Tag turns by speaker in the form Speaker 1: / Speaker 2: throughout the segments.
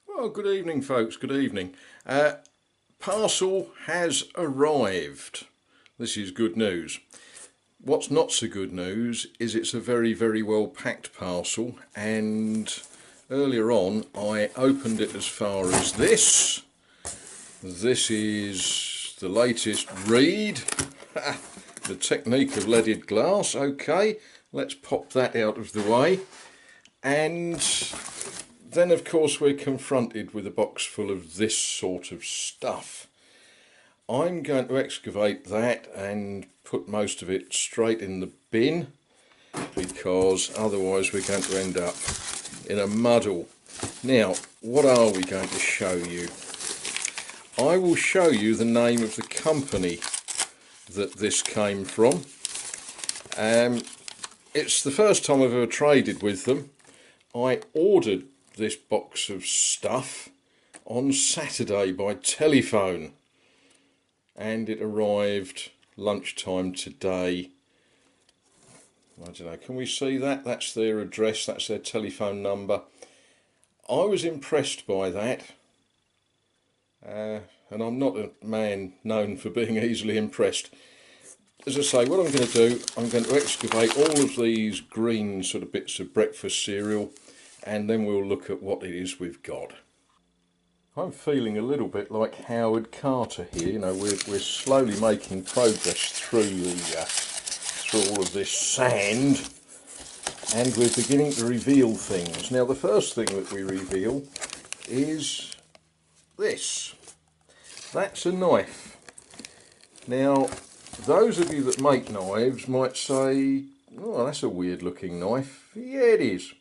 Speaker 1: Well, good evening, folks. Good evening. Parcel has arrived. This is good news. What's not so good news is it's a very, very well packed parcel, and earlier on I opened it as far as this. This is the latest read. The technique of leaded glass. Okay, let's pop that out of the way. And then of course we're confronted with a box full of this sort of stuff. I'm going to excavate that and put most of it straight in the bin, because otherwise we're going to end up in a muddle. Now, what are we going to show you? I will show you the name of the company that this came from. It's the first time I've ever traded with them. I ordered this box of stuff on Saturday by telephone, and it arrived lunchtime today. I don't know, can we see that? That's their address, that's their telephone number. I was impressed by that, and I'm not a man known for being easily impressed. As I say, what I'm going to do, I'm going to excavate all of these green sort of bits of breakfast cereal, and then we'll look at what it is we've got. I'm feeling a little bit like Howard Carter here. You know, we're slowly making progress through all of this sand, and we're beginning to reveal things. Now, the first thing that we reveal is this. That's a knife. Now, those of you that make knives might say, oh, that's a weird looking knife. Yeah, it is.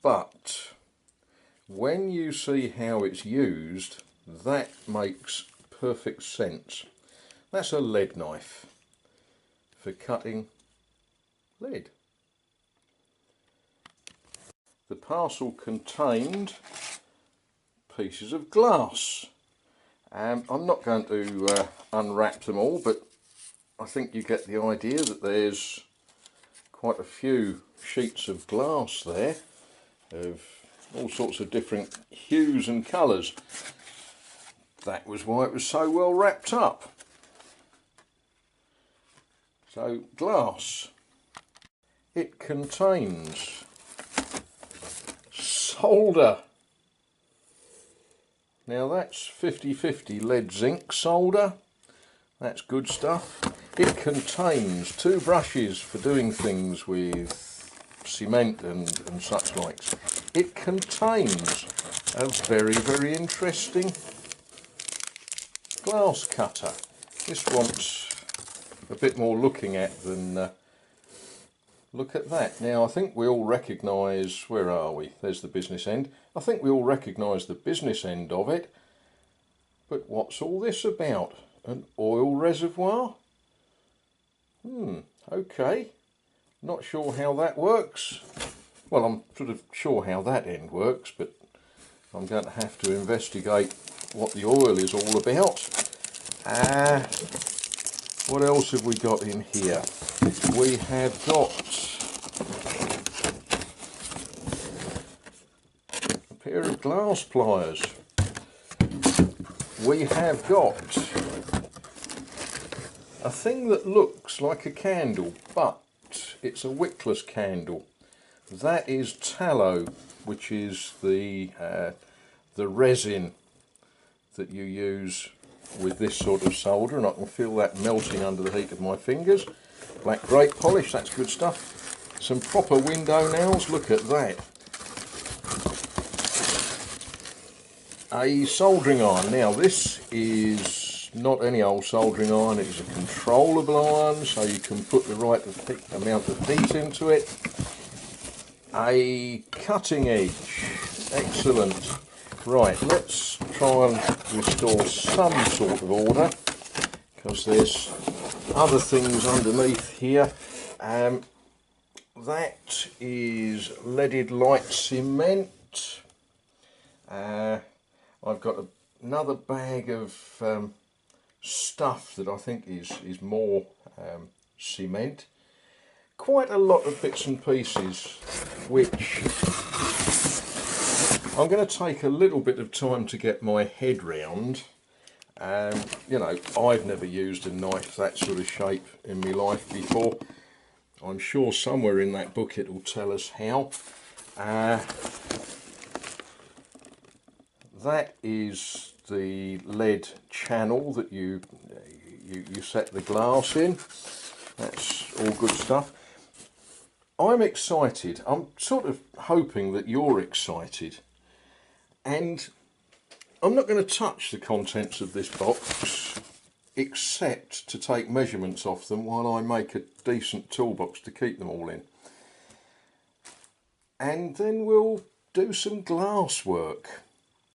Speaker 1: But when you see how it's used, that makes perfect sense. That's a lead knife for cutting lead. The parcel contained pieces of glass. I'm not going to unwrap them all, but I think you get the idea that there's quite a few sheets of glass there of all sorts of different hues and colours. That was why it was so well wrapped up. So, glass. It contains solder. Now that's 50-50 lead zinc solder. That's good stuff. It contains 2 brushes for doing things with cement and such likes. It contains a very, very interesting glass cutter. This wants a bit more looking at than look at that. Now, I think we all recognise, where are we? There's the business end. I think we all recognise the business end of it. But what's all this about? An oil reservoir? Okay. Not sure how that works. Well, I'm sort of sure how that end works, but I'm going to have to investigate what the oil is all about. What else have we got in here? We have got a pair of glass pliers. We have got a thing that looks like a candle, but it's a wickless candle. That is tallow, which is the resin that you use with this sort of solder, and I can feel that melting under the heat of my fingers. Black grate polish, that's good stuff. Some proper window nails, look at that. A soldering iron. Now this is not any old soldering iron, it is a controllable iron, so you can put the right amount of heat into it. A cutting edge, excellent. Right, let's try and restore some sort of order, because there's other things underneath here. That is leaded light cement. I've got another bag of stuff that I think is more cement. Quite a lot of bits and pieces which I'm going to take a little bit of time to get my head round. You know, I've never used a knife that sort of shape in my life before. I'm sure somewhere in that book it will tell us how. That is the lead channel that you set the glass in. That's all good stuff. I'm excited. I'm sort of hoping that you're excited. And I'm not going to touch the contents of this box except to take measurements off them while I make a decent toolbox to keep them all in. And then we'll do some glass work.